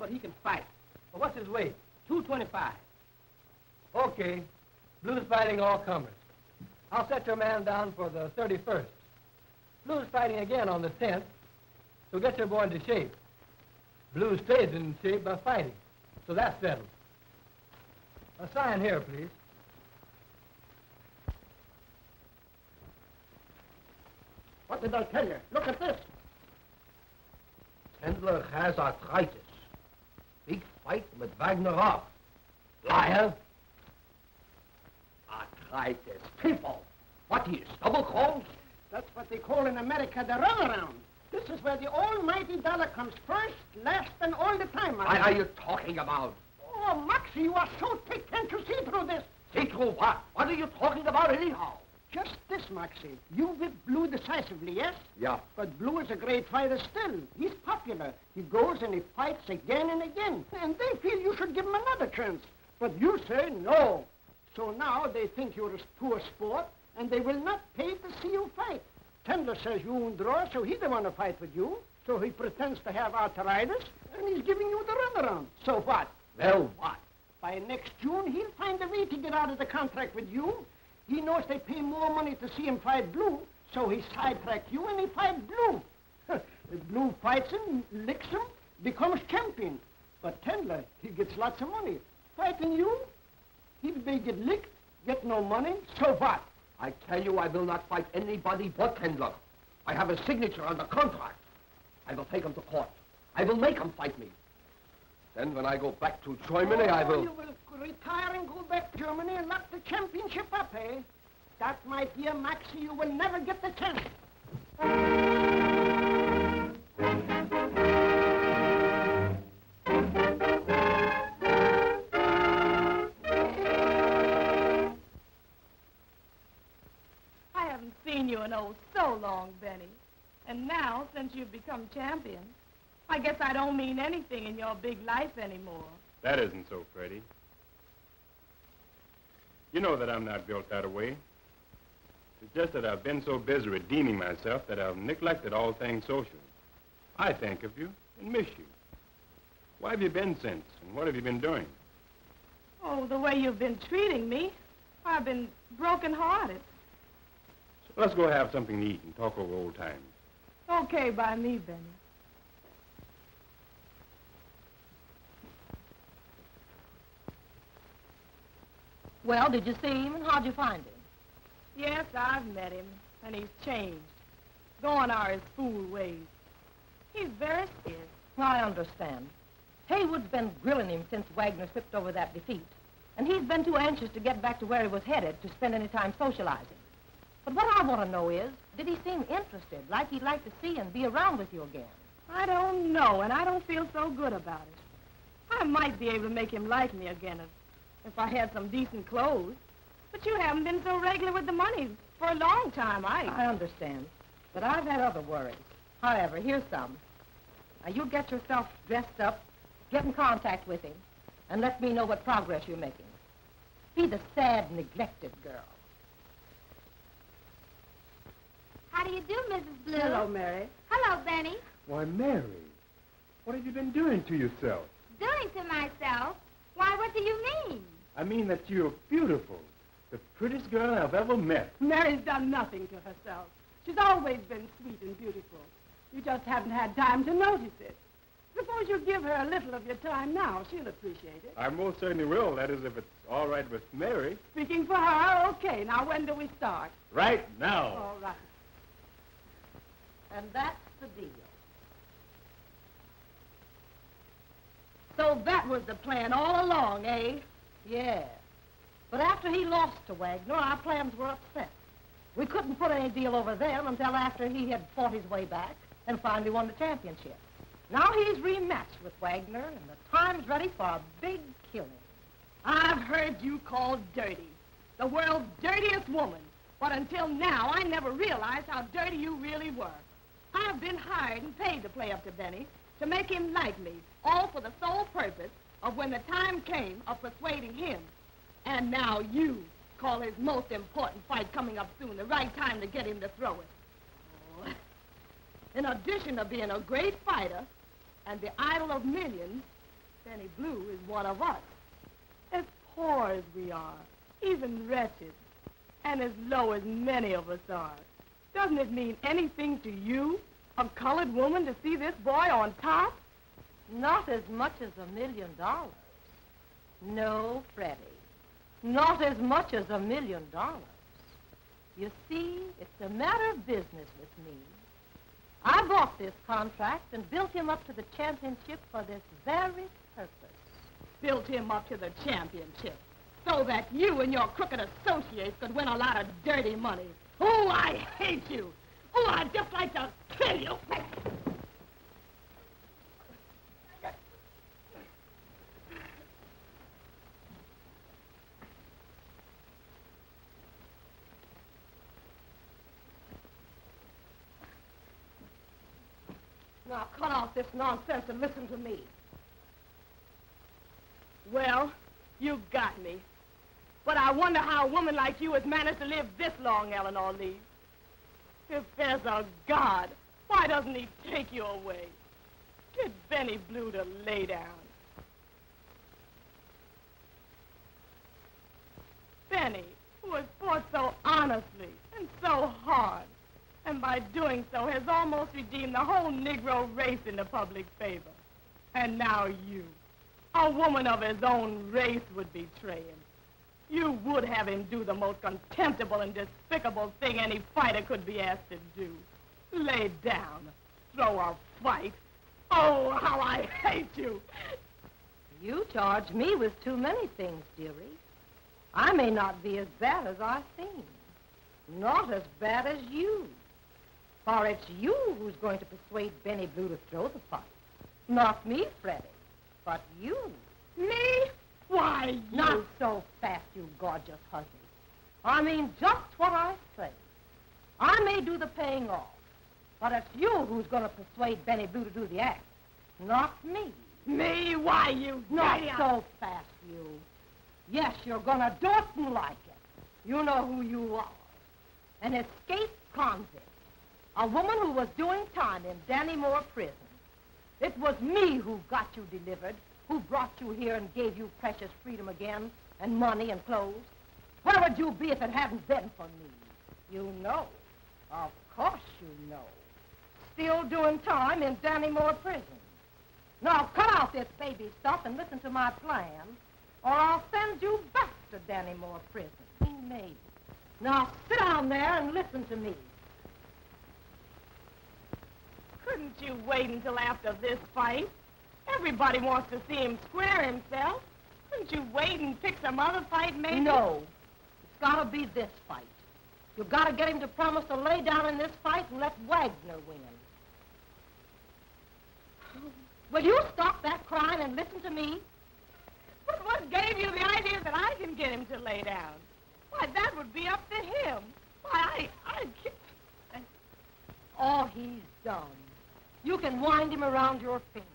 but he can fight. Well, what's his weight? 225. Okay. Blues fighting all comers. I'll set your man down for the 31st. Blues fighting again on the 10th. So get your boy into shape. Blues stays in shape by fighting. So that's settled. A sign here, please. What did I tell you? Look at this. Tendler has arthritis. Big fight with Wagner off. Liar. Arthritis. People. What is, double cross? That's what they call in America the runaround. This is where the almighty dollar comes first, last, and all the time. What are you talking about? Oh, Moxie, you are so thick. Can't you see through this? See through what? What are you talking about anyhow? Just this, Moxie. You whipped Blue decisively, yes? Yeah. But Blue is a great fighter still. He's popular. He goes and he fights again and again. And they feel you should give him another chance. But you say no. So now they think you're a poor sport, and they will not pay to see you fight. Tendler says you won't draw, so he don't want to fight with you. So he pretends to have arthritis, and he's giving you the runaround. So what? Well, what? By next June, he'll find a way to get out of the contract with you. He knows they pay more money to see him fight Blue, so he sidetracks you and he fights Blue. If Blue fights him, licks him, becomes champion. But Tendler, he gets lots of money. Fighting you, he may get licked, get no money, so what? I tell you I will not fight anybody but Tendler. I have a signature on the contract. I will take him to court. I will make him fight me. Then when I go back to Germany, I will... You will retire and go back to Germany and lock the championship up, eh? That, my dear Maxie, you will never get the chance. I haven't seen you in oh so long, Benny. And now, since you've become champion, I guess I don't mean anything in your big life anymore. That isn't so, Fredi. You know that I'm not built that way. It's just that I've been so busy redeeming myself that I've neglected all things social. I think of you and miss you. Where have you been since, and what have you been doing? Oh, the way you've been treating me. I've been broken-hearted. So let's go have something to eat and talk over old times. Okay by me, Benny. Well, did you see him, and how'd you find him? Yes, I've met him, and he's changed. Gone are his fool ways. He's very scared. I understand. Haywood's been grilling him since Wagner slipped over that defeat, and he's been too anxious to get back to where he was headed to spend any time socializing. But what I want to know is, did he seem interested, like he'd like to see and be around with you again? I don't know, and I don't feel so good about it. I might be able to make him like me again if I had some decent clothes. But you haven't been so regular with the money for a long time, I understand, but I've had other worries. However, here's some. Now, you get yourself dressed up, get in contact with him, and let me know what progress you're making. Be the sad, neglected girl. How do you do, Mrs. Blue? Hello, Mary. Hello, Benny. Why, Mary, what have you been doing to yourself? Doing to myself? Why, what do you mean? I mean that you're beautiful. The prettiest girl I've ever met. Mary's done nothing to herself. She's always been sweet and beautiful. You just haven't had time to notice it. Suppose you give her a little of your time now. She'll appreciate it. I most certainly will. That is, if it's all right with Mary. Speaking for her, okay. Now, when do we start? Right now. All right. And that's the deal. So that was the plan all along, eh? Yeah. But after he lost to Wagner, our plans were upset. We couldn't put any deal over them until after he had fought his way back and finally won the championship. Now he's rematched with Wagner, and the time's ready for a big killing. I've heard you called dirty. The world's dirtiest woman. But until now, I never realized how dirty you really were. I've been hired and paid to play up to Benny, to make him like me, all for the sole purpose of when the time came of persuading him. And now you call his most important fight coming up soon, the right time to get him to throw it. Oh. In addition to being a great fighter and the idol of millions, Benny Blue is one of us. As poor as we are, even wretched, and as low as many of us are. Doesn't it mean anything to you, a colored woman, to see this boy on top? Not as much as $1 million. No, Fredi. Not as much as $1 million. You see, it's a matter of business with me. I bought this contract and built him up to the championship for this very purpose. Built him up to the championship so that you and your crooked associates could win a lot of dirty money. Oh, I hate you. Oh, I'd just like to kill you. Now, cut out this nonsense and listen to me. Well, you got me. But I wonder how a woman like you has managed to live this long, Elinor Lee. If there's a God, why doesn't he take you away? Get Benny Blue to lay down. Benny, who has fought so honestly and so hard, and by doing so has almost redeemed the whole Negro race in the public favor. And now you, a woman of his own race, would betray him. You would have him do the most contemptible and despicable thing any fighter could be asked to do. Lay down, throw a fight. Oh, how I hate you. You charge me with too many things, dearie. I may not be as bad as I seem. Not as bad as you. For it's you who's going to persuade Benny Blue to throw the fight. Not me, Fredi, but you. Me? Why, you... Not so fast, you gorgeous hussy. I mean just what I say. I may do the paying off, but it's you who's going to persuade Benny Blue to do the act, not me. Me? Why, you... Not so fast, you. Yes, you're going to do it and like it. You know who you are. An escaped convict. A woman who was doing time in Dannymore prison. It was me who got you delivered, who brought you here and gave you precious freedom again, and money and clothes. Where would you be if it hadn't been for me? You know. Of course you know. Still doing time in Dannymore prison. Now cut out this baby stuff and listen to my plan, or I'll send you back to Dannymore prison. Maybe. Now sit down there and listen to me. Couldn't you wait until after this fight? Everybody wants to see him square himself. Couldn't you wait and pick some other fight, maybe? No. It's got to be this fight. You've got to get him to promise to lay down in this fight and let Wagner win. Will you stop that crying and listen to me? But what gave you the idea that I can get him to lay down? Why, that would be up to him. Why, I can't... Oh, he's done. You can wind him around your finger.